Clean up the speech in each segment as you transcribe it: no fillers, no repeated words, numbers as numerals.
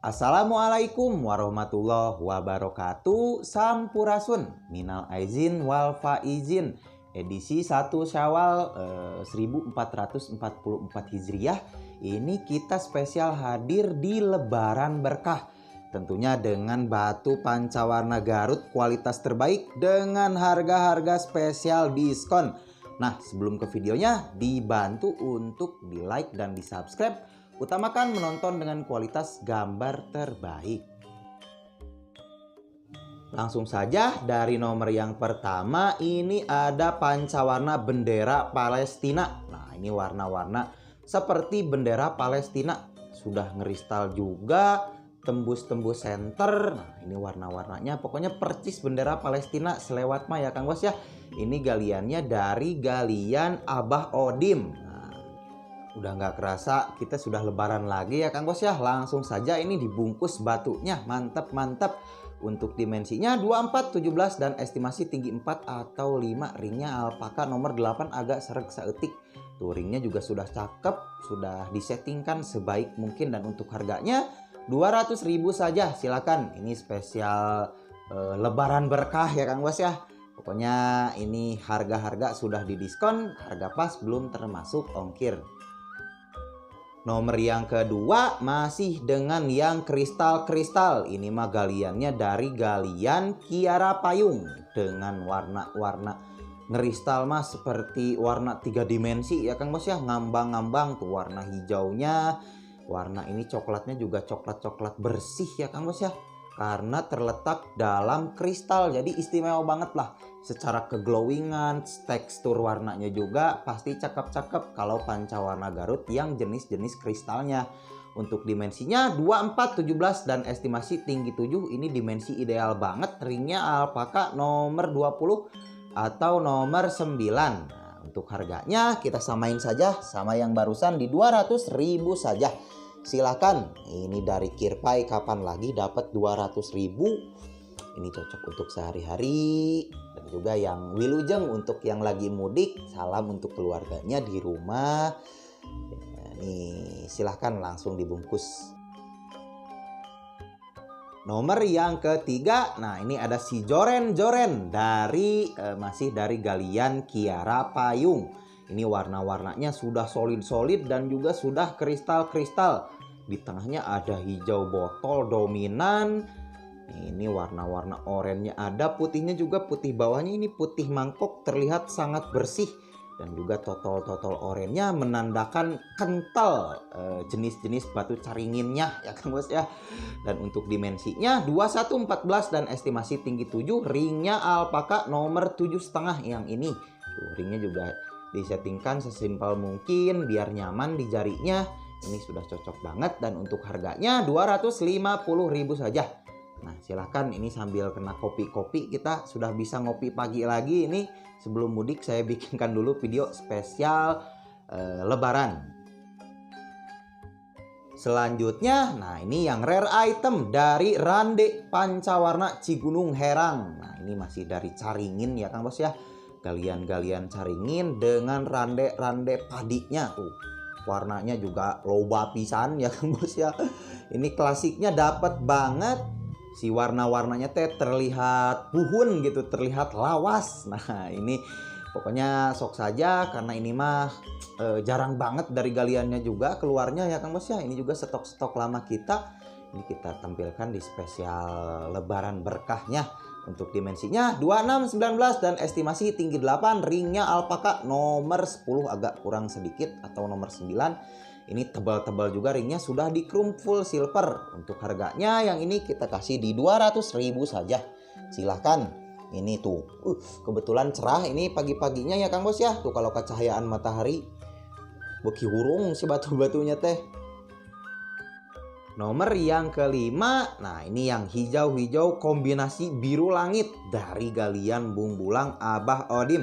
Assalamualaikum warahmatullahi wabarakatuh. Sampurasun minal aizin wal faizin. Edisi 1 Syawal 1444 Hijriah. Ini kita spesial hadir di Lebaran Berkah. Tentunya dengan batu pancawarna Garut kualitas terbaik dengan harga-harga spesial diskon. Nah, sebelum ke videonya, dibantu untuk di like dan di subscribe. Utamakan menonton dengan kualitas gambar terbaik. Langsung saja dari nomor yang pertama, ini ada pancawarna bendera Palestina. Nah, ini warna-warna seperti bendera Palestina. Sudah ngeristal juga, tembus-tembus center. Nah, ini warna-warnanya pokoknya percis bendera Palestina selewat mah ya Kang Bos ya. Ini galiannya dari galian Abah Odim. Udah nggak kerasa kita sudah lebaran lagi ya Kang Bos ya. Langsung saja ini dibungkus batunya. Mantap. Untuk dimensinya 24, 17 dan estimasi tinggi 4 atau 5. Ringnya alpaka nomor 8 agak sereg seetik. Tuh ringnya juga sudah cakep. Sudah disettingkan sebaik mungkin. Dan untuk harganya 200.000 saja. Silakan. Ini spesial lebaran berkah ya Kang Bos ya. Pokoknya ini harga-harga sudah didiskon. Harga pas belum termasuk ongkir. Nomor yang kedua masih dengan yang kristal-kristal. Ini mah galiannya dari galian Kiara Payung. Dengan warna-warna ngeristal mah seperti warna 3 dimensi ya Kang Bos ya. Ngambang-ngambang tuh warna hijaunya. Warna ini coklatnya juga coklat-coklat bersih ya Kang Bos ya. Karena terletak dalam kristal. Jadi istimewa banget lah. Secara keglowingan, tekstur warnanya juga pasti cakep-cakep kalau pancawarna Garut yang jenis-jenis kristalnya. Untuk dimensinya 24, 17 dan estimasi tinggi 7. Ini dimensi ideal banget. Ringnya alpaka nomor 20 atau nomor 9. Nah, untuk harganya kita samain saja sama yang barusan di 200.000 saja. Silakan. Ini dari Kirpai, kapan lagi dapat 200.000. Ini cocok untuk sehari-hari. Dan juga yang wilujeng untuk yang lagi mudik. Salam untuk keluarganya di rumah. Nih, silahkan langsung dibungkus. Nomor yang ketiga. Nah, ini ada si joren-joren dari masih dari galian Kiara Payung. Ini warna-warnanya sudah solid-solid dan juga sudah kristal-kristal. Di tengahnya ada hijau botol dominan. Ini warna-warna oranye ada, putihnya juga putih bawahnya ini putih mangkok terlihat sangat bersih. Dan juga totol-totol oranye menandakan kental jenis-jenis batu caringinnya ya Kang Bos ya. Dan untuk dimensinya 21, 14 dan estimasi tinggi 7. Ringnya alpaka nomor 7,5 yang ini. Tuh, ringnya juga disettingkan sesimpel mungkin biar nyaman di jarinya. Ini sudah cocok banget dan untuk harganya 250.000 saja. Nah, silahkan ini sambil kena kopi-kopi kita sudah bisa ngopi pagi lagi. Ini sebelum mudik saya bikinkan dulu video spesial lebaran. Selanjutnya, nah ini yang rare item dari Rande Pancawarna Cigunung Herang. Nah, ini masih dari caringin ya Kang Bos ya. Galian-galian caringin dengan rande-rande padinya tuh. Warnanya juga loba pisan ya Kang Bos ya. Ini klasiknya dapat banget. Si warna-warnanya teh terlihat puhun gitu, terlihat lawas. Nah, ini pokoknya sok saja karena ini mah jarang banget dari galiannya juga keluarnya ya Kang Bos ya. Ini juga stok-stok lama kita. Ini kita tampilkan di spesial lebaran berkahnya. Untuk dimensinya 26, 19 dan estimasi tinggi 8. Ringnya alpaka nomor 10 agak kurang sedikit atau nomor 9. Ini tebal-tebal juga ringnya sudah di chrome full silver. Untuk harganya yang ini kita kasih di 200.000 saja. Silahkan. Ini tuh kebetulan cerah ini pagi-paginya ya Kang Bos ya. Tuh kalau kecahayaan matahari beki hurung si batu-batunya teh. Nomor yang kelima, nah ini yang hijau-hijau kombinasi biru langit dari galian Bumbulang Abah Odim.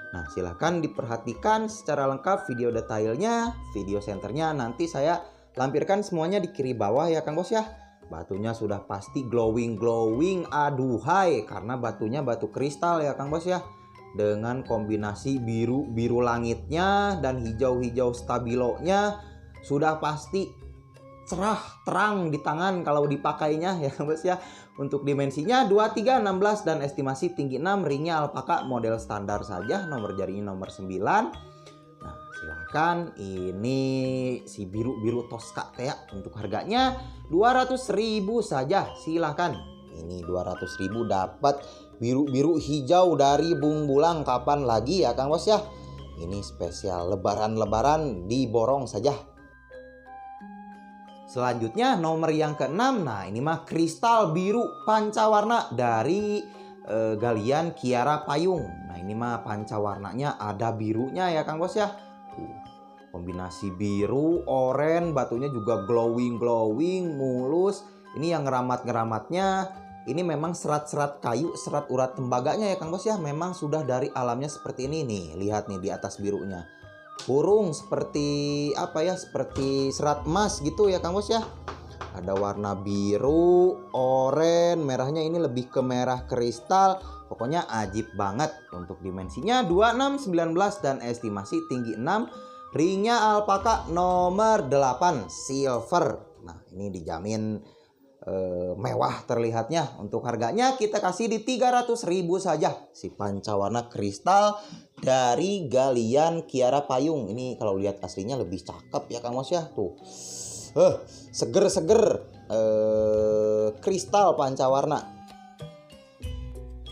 Nah, silahkan diperhatikan secara lengkap video detailnya, video senternya nanti saya lampirkan semuanya di kiri bawah ya Kang Bos ya. Batunya sudah pasti glowing-glowing aduhai karena batunya batu kristal ya Kang Bos ya. Dengan kombinasi biru langitnya dan hijau-hijau stabilonya sudah pasti cerah, terang di tangan kalau dipakainya ya bos ya. Untuk dimensinya 23, 16 dan estimasi tinggi 6, ringnya alpaka model standar saja, nomor jaringnya nomor 9. Nah, silahkan, ini si biru-biru Tosca ya. Untuk harganya 200.000 saja, silahkan. Ini 200.000 dapat biru-biru hijau dari Bung Bulang, kapan lagi ya Kang Bos ya. Ini spesial lebaran-lebaran diborong saja. Selanjutnya nomor yang ke-6. Nah, ini mah kristal biru pancawarna dari galian Kiara Payung. Nah, ini mah pancawarnanya ada birunya ya Kang Bos ya. Tuh, kombinasi biru, oranye, batunya juga glowing mulus. Ini yang ngeramatnya ini memang serat-serat kayu, serat urat tembaganya ya Kang Bos ya. Memang sudah dari alamnya seperti ini nih. Lihat nih di atas birunya. Burung seperti apa ya, seperti serat emas gitu ya Kang Bos ya. Ada warna biru, oranye, merahnya ini lebih ke merah kristal. Pokoknya ajib banget. Untuk dimensinya 26, 19 dan estimasi tinggi 6. Ringnya alpaka nomor 8 silver. Nah, ini dijamin mewah terlihatnya. Untuk harganya kita kasih di 300.000 saja. Si pancawarna kristal dari galian Kiara Payung. Ini kalau lihat aslinya lebih cakep ya Kang Bos ya. Tuh, seger-seger kristal pancawarna.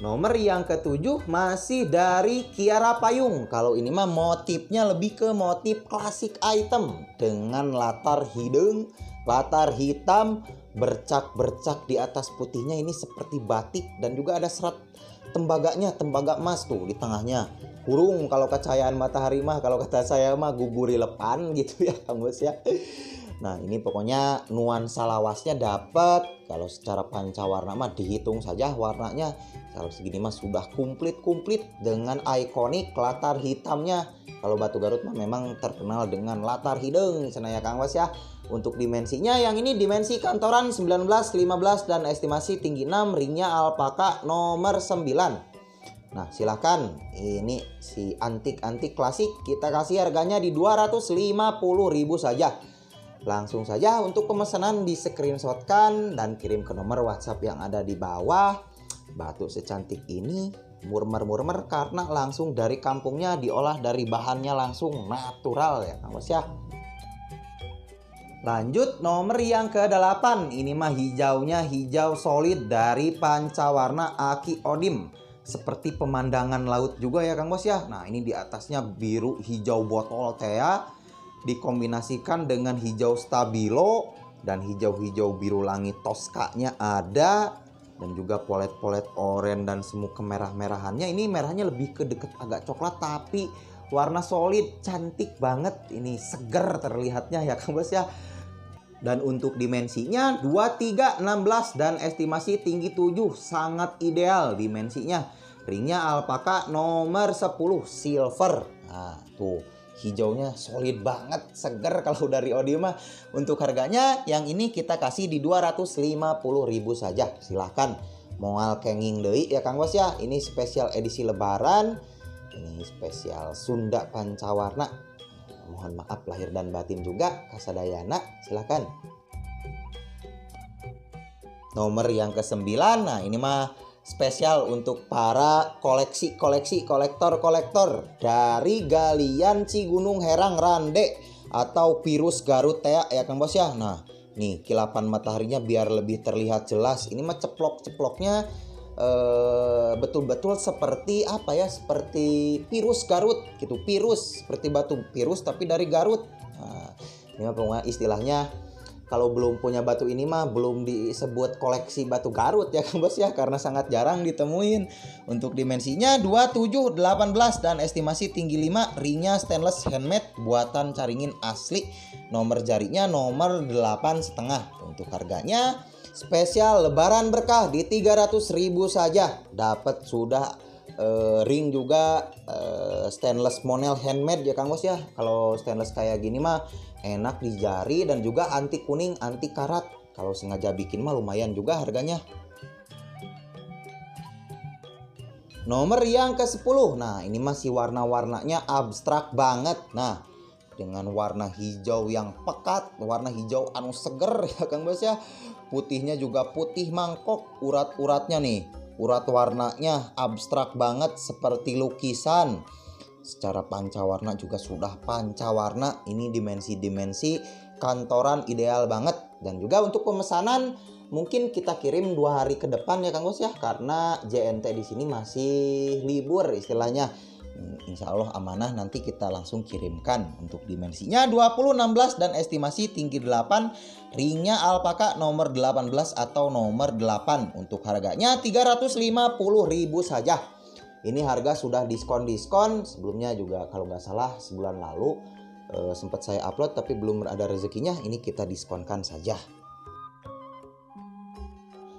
Nomor yang ke-7 masih dari Kiara Payung. Kalau ini mah motifnya lebih ke motif klasik item dengan latar hidung, latar hitam, bercak-bercak di atas putihnya ini seperti batik, dan juga ada serat tembaganya, tembaga emas tuh di tengahnya. Burung kalau kecahayaan matahari mah, kalau kata saya mah guguri lepan gitu ya Kang Bos ya. Nah, ini pokoknya nuansa lawasnya dapat. Kalau secara pancawarna mah dihitung saja warnanya. Kalau segini mah sudah komplit dengan ikonik latar hitamnya. Kalau Batu Garut mah memang terkenal dengan latar hidung sana ya Kang Bos ya. Untuk dimensinya yang ini dimensi kantoran 19, 15 dan estimasi tinggi 6, ringnya alpaka nomor 9. Nah, silahkan, ini si antik klasik kita kasih harganya di 250.000 saja. Langsung saja untuk pemesanan di screenshotkan dan kirim ke nomor WhatsApp yang ada di bawah. Batu secantik ini murmer karena langsung dari kampungnya, diolah dari bahannya langsung natural ya Kang Bos ya. Lanjut nomor yang ke-8. Ini mah hijaunya hijau solid dari pancawarna Aki Odim. Seperti pemandangan laut juga ya Kang Bos ya. Nah, ini di atasnya biru hijau botol tea dikombinasikan dengan hijau stabilo dan hijau-hijau biru langit Tosca-nya ada, dan juga polet-polet oranye dan semu kemerah-merahannya. Ini merahnya lebih ke deket agak coklat tapi warna solid, cantik banget. Ini seger terlihatnya ya Kang Bos ya. Dan untuk dimensinya 23, 16 dan estimasi tinggi 7, sangat ideal dimensinya. Ringnya alpaka nomor 10 silver. Nah, tuh hijaunya solid banget, seger kalau dari Odi mah. Untuk harganya yang ini kita kasih di 250.000 saja. Silahkan moal kenging deui ya Kang Bos ya. Ini spesial edisi lebaran. Ini spesial Sunda pancawarna. Mohon maaf lahir dan batin juga kasadayana, silahkan. Nomor yang ke-9. Nah, ini mah spesial untuk para kolektor dari galian Cigunung Herang Rande atau Pirus Garut Tea ya Kang Bos ya. Nah, nih kilapan mataharinya biar lebih terlihat jelas. Ini mah ceplok-ceploknya betul-betul seperti apa ya, seperti Pirus Garut gitu. Pirus seperti batu Pirus tapi dari Garut. Nah, ini mah istilahnya kalau belum punya batu ini mah belum disebut koleksi batu Garut ya Kang Bos ya, karena sangat jarang ditemuin. Untuk dimensinya 27, 18 dan estimasi tinggi 5, ringnya stainless handmade buatan Caringin asli, nomor jarinya nomor 8,5. Untuk harganya spesial lebaran berkah di 300.000 saja. Dapat sudah ring juga stainless monel handmade ya Kang Bos ya. Kalau stainless kayak gini mah enak di jari dan juga anti kuning, anti karat. Kalau sengaja bikin mah lumayan juga harganya. Nomor yang ke-10. Nah, ini masih warna-warnanya abstrak banget. Nah, dengan warna hijau yang pekat, warna hijau anu seger ya Kang Bos ya. Putihnya juga putih mangkok, urat-uratnya nih, urat warnanya abstrak banget seperti lukisan. Secara pancawarna juga sudah pancawarna, ini dimensi-dimensi kantoran ideal banget. Dan juga untuk pemesanan mungkin kita kirim 2 hari ke depan ya Kang Bos ya, karena JNT di sini masih libur istilahnya. Insya Allah amanah, nanti kita langsung kirimkan. Untuk dimensinya 20, 16 dan estimasi tinggi 8, ringnya alpaka nomor 18 atau nomor 8. Untuk harganya 350.000 saja. Ini harga sudah diskon-diskon. Sebelumnya juga kalau nggak salah sebulan lalu sempat saya upload tapi belum ada rezekinya. Ini kita diskonkan saja.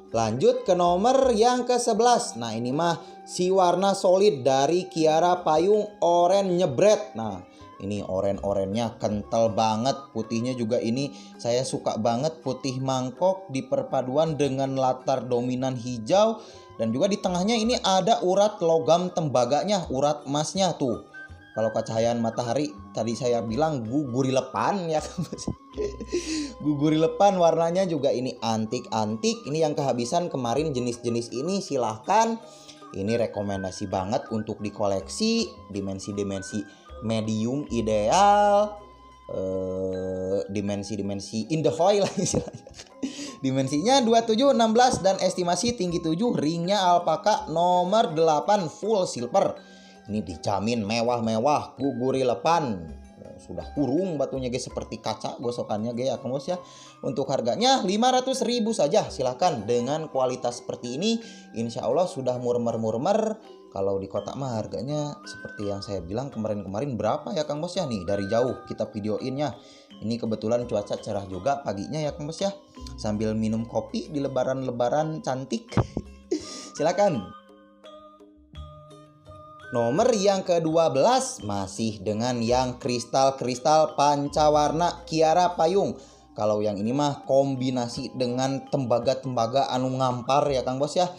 Lanjut ke nomor yang ke-11. Nah ini mah si warna solid dari Kiara Payung Oren Nyebret. Nah ini oren-orennya kental banget. Putihnya juga ini saya suka banget, putih mangkok di perpaduan dengan latar dominan hijau. Dan juga di tengahnya ini ada urat logam tembaganya, urat emasnya tuh. Kalau kecahayaan matahari tadi saya bilang gugurilepan ya. Gugurilepan warnanya juga ini antik-antik. Ini yang kehabisan kemarin jenis-jenis ini silahkan. Ini rekomendasi banget untuk dikoleksi. Dimensi-dimensi medium ideal. Dimensi-dimensi in the foil lah istilahnya. Dimensinya 27, 16 dan estimasi tinggi 7, ringnya alpaka nomor 8 full silver. Ini dijamin mewah-mewah, gugurilepan. Sudah kurung batunya guys, seperti kaca gosokannya guys ya Kang Bos ya. Untuk harganya 500.000 saja. Silahkan, dengan kualitas seperti ini insya Allah sudah murmer-murmer. Kalau di kota mah harganya seperti yang saya bilang kemarin-kemarin berapa ya Kang Bos ya. Nih dari jauh kita videoinnya. Ini kebetulan cuaca cerah juga paginya ya Kang Bos ya. Sambil minum kopi di lebaran-lebaran cantik. Silakan. Nomor yang ke-12 masih dengan yang kristal-kristal pancawarna Kiara Payung. Kalau yang ini mah kombinasi dengan tembaga-tembaga anu ngampar ya Kang Bos ya.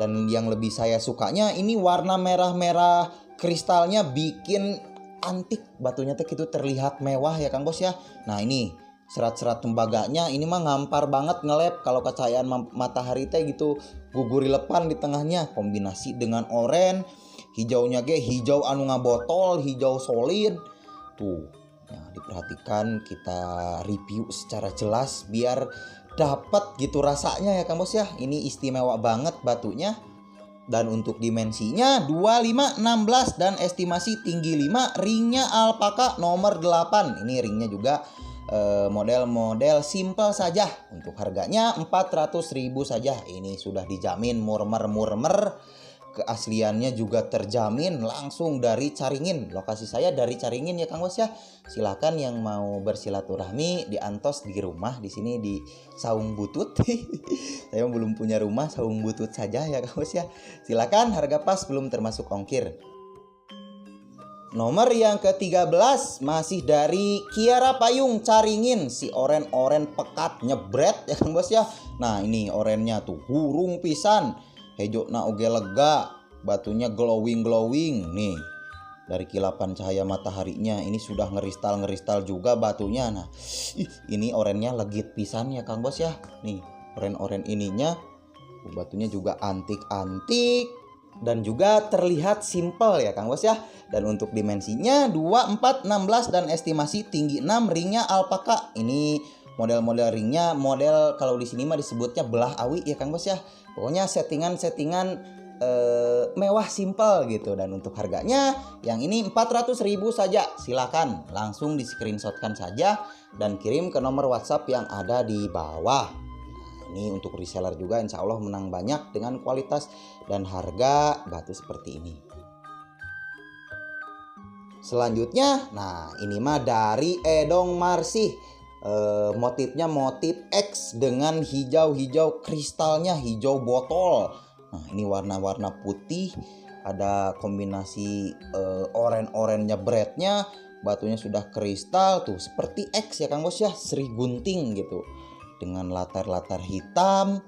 Dan yang lebih saya sukanya ini warna merah-merah kristalnya bikin antik, batunya teh gitu terlihat mewah ya Kang Bos ya. Nah ini serat-serat tembaganya ini mah ngampar banget ngelep. Kalau kecahayaan matahari teh gitu gugurilepan di tengahnya. Kombinasi dengan oranye, hijaunya ge hijau anu ngabotol, hijau solid. Tuh, nah, diperhatikan, kita review secara jelas biar dapat gitu rasanya ya Kang Bos ya. Ini istimewa banget batunya. Dan untuk dimensinya 25, 16 dan estimasi tinggi 5, ringnya alpaka nomor 8. Ini ringnya juga model-model simple saja. Untuk harganya 400.000 saja. Ini sudah dijamin murmer-murmer. Keasliannya juga terjamin langsung dari Caringin. Lokasi saya dari Caringin ya Kang Bos ya. Silakan yang mau bersilaturahmi di Antos di rumah di sini di Saung Butut. Saya belum punya rumah, Saung Butut saja ya Kang Bos ya. Silakan, harga pas belum termasuk ongkir. Nomor yang ke-13 masih dari Kiara Payung Caringin, si oren-oren pekat nyebret ya Kang Bos ya. Nah, ini orennya tuh hurung pisan. Hejona oge lega, batunya glowing nih. Dari kilapan cahaya mataharinya ini sudah ngeristal juga batunya. Nah, ini orennya legit pisan ya Kang Bos ya. Nih, oren ininya batunya juga antik-antik dan juga terlihat simple ya Kang Bos ya. Dan untuk dimensinya 2, 4, 16 dan estimasi tinggi 6, ringnya alpaka. Ini model-model ringnya model kalau di sini mah disebutnya belah awi ya Kang Bos ya. Pokoknya settingan mewah simple gitu. Dan untuk harganya yang ini 400.000 saja. Silakan langsung di screenshotkan saja dan kirim ke nomor WhatsApp yang ada di bawah. Nah, ini untuk reseller juga insya Allah menang banyak dengan kualitas dan harga batu seperti ini. Selanjutnya, nah ini mah dari Edong Marsih. Motifnya motif X dengan hijau-hijau kristalnya, hijau botol. Nah ini warna-warna putih, ada kombinasi oren-orennya bretnya, batunya sudah kristal tuh seperti X ya Kang Bos ya, Sri Gunting gitu dengan latar-latar hitam.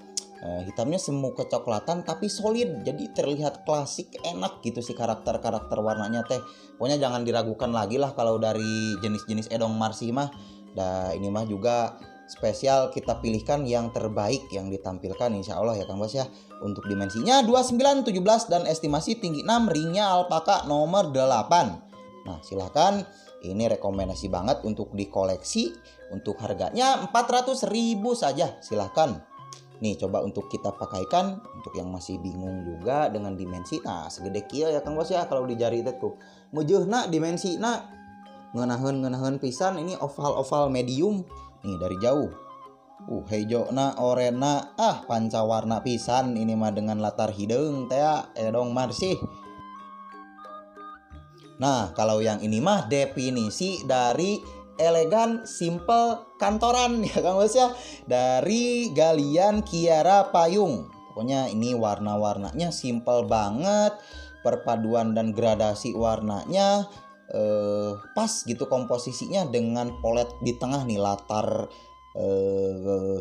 Hitamnya semu kecoklatan tapi solid, jadi terlihat klasik, enak gitu sih karakter warnanya teh. Pokoknya jangan diragukan lagi lah kalau dari jenis-jenis Edong Marsi mah. Nah ini mah juga spesial kita pilihkan yang terbaik yang ditampilkan insya Allah ya Kang Bos ya. Untuk dimensinya 29, 17 dan estimasi tinggi 6, ringnya alpaka nomor 8. Nah silahkan, ini rekomendasi banget untuk dikoleksi. Untuk harganya 400.000 saja, silahkan. Nih coba untuk kita pakaikan untuk yang masih bingung juga dengan dimensi. Nah segede kia ya Kang Bos ya kalau di jari itu tuh. Mujeuhna dimensina ngeunaheun pisan, ini oval medium nih dari jauh. Hejona orena pancawarna pisan ini mah dengan latar hideung teh Edong Marsi. Nah kalau yang ini mah definisi dari elegan simple kantoran ya Kang Bos ya, dari Galian Kiara Payung. Pokoknya ini warna-warnanya simple banget, perpaduan dan gradasi warnanya pas gitu komposisinya dengan polet di tengah nih, latar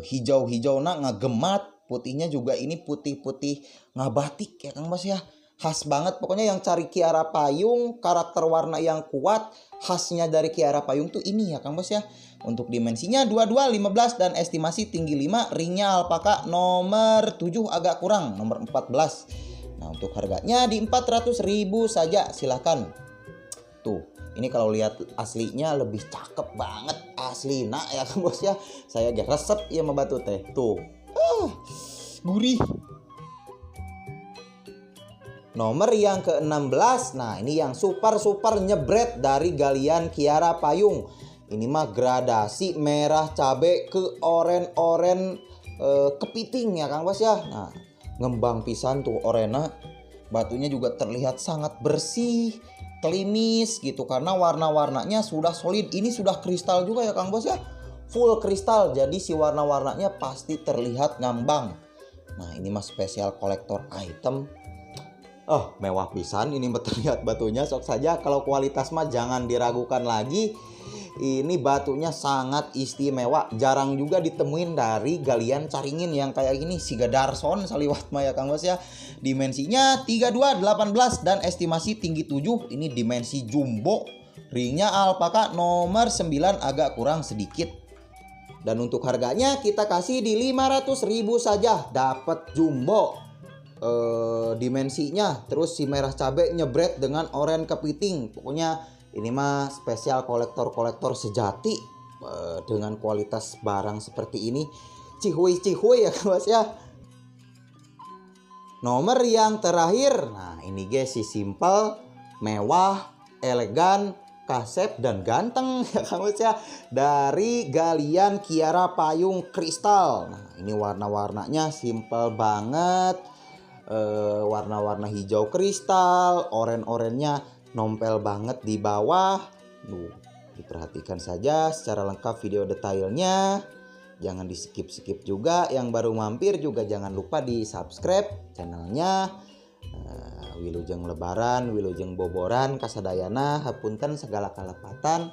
hijau-hijau ngagemat, putihnya juga ini putih-putih ngabatik ya Kang Bos ya. Khas banget pokoknya yang cari Kiara Payung, karakter warna yang kuat, khasnya dari Kiara Payung tuh ini ya Kang Bos ya. Untuk dimensinya 22, 15 dan estimasi tinggi 5, ringnya alpaka nomor 7 agak kurang, nomor 14. Nah untuk harganya di 400.000 saja, silahkan. Tuh ini kalau lihat aslinya lebih cakep banget asli nah ya Kang Bos ya. Saya gak resep ya sama batu teh tuh, gurih. Nomor yang ke-16. Nah ini yang super nyebret dari Galian Kiara Payung. Ini mah gradasi merah cabe ke oren kepiting ya Kang Bos ya. Nah ngembang pisan tuh orena. Batunya juga terlihat sangat bersih, klimis gitu, karena warna-warnanya sudah solid. Ini sudah kristal juga ya Kang Bos ya, full kristal, jadi si warna-warnanya pasti terlihat ngambang. Nah ini mah spesial kolektor item. Mewah pisan ini terlihat batunya, sok saja kalau kualitas mah jangan diragukan lagi. Ini batunya sangat istimewa, jarang juga ditemuin dari Galian Caringin yang kayak gini. Siga Darson saliwat mah ya Kang Bos ya. Dimensinya 32, 18 dan estimasi tinggi 7. Ini dimensi jumbo, ringnya alpaka nomor 9 agak kurang sedikit. Dan untuk harganya kita kasih di 500.000 saja, dapat jumbo dimensinya, terus si merah cabe nyebret dengan oren kepiting. Pokoknya ini mah spesial kolektor sejati dengan kualitas barang seperti ini. Cihuy ya Bos ya. Nomor yang terakhir. Nah ini guys, si simple, mewah, elegan, kasep dan ganteng ya Kang Bos ya, dari Galian Kiara Payung kristal. Nah ini warna-warnanya simple banget. Warna-warna hijau kristal, oren-orennya nompel banget di bawah. Diperhatikan saja secara lengkap video detailnya. Jangan di skip juga. Yang baru mampir juga jangan lupa di subscribe channelnya. Wilujeng lebaran, wilujeng boboran, kasadayana, hapunten segala kalepatan.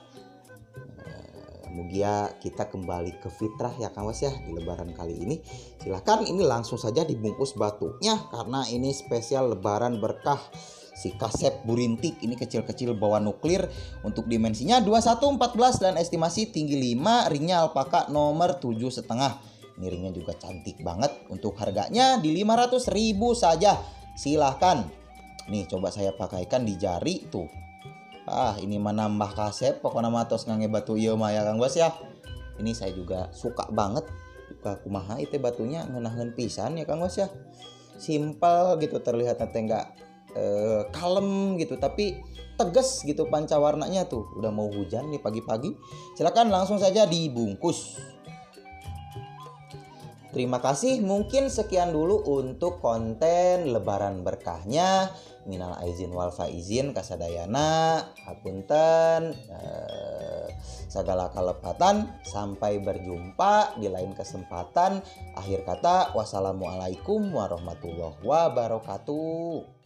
Mugia kita kembali ke fitrah ya Kang Bos ya di lebaran kali ini. Silahkan ini langsung saja dibungkus batunya, karena ini spesial lebaran berkah si kasep burintik. Ini kecil-kecil bawa nuklir. Untuk dimensinya 21, 14 dan estimasi tinggi 5, ringnya alpaka nomor 7,5. Ini ringnya juga cantik banget. Untuk harganya di 500.000 saja, silahkan. Nih coba saya pakaikan di jari tuh. Ini mah nambah kasep, pokoknya mah tos ngange batu ieu mah ya Kang Bos ya. Ini saya juga suka banget. Kumaha itu batunya ngeunaheun pisan ya Kang Bos ya. Simple gitu, terlihat nanti enggak kalem gitu, tapi tegas gitu pancawarnanya tuh. Udah mau hujan nih pagi-pagi. Silakan langsung saja dibungkus. Terima kasih, mungkin sekian dulu untuk konten lebaran berkahnya. Minal aizin wal faizin, kasadayana, hapunten, segala kalepatan. Sampai berjumpa di lain kesempatan. Akhir kata, wassalamualaikum warahmatullahi wabarakatuh.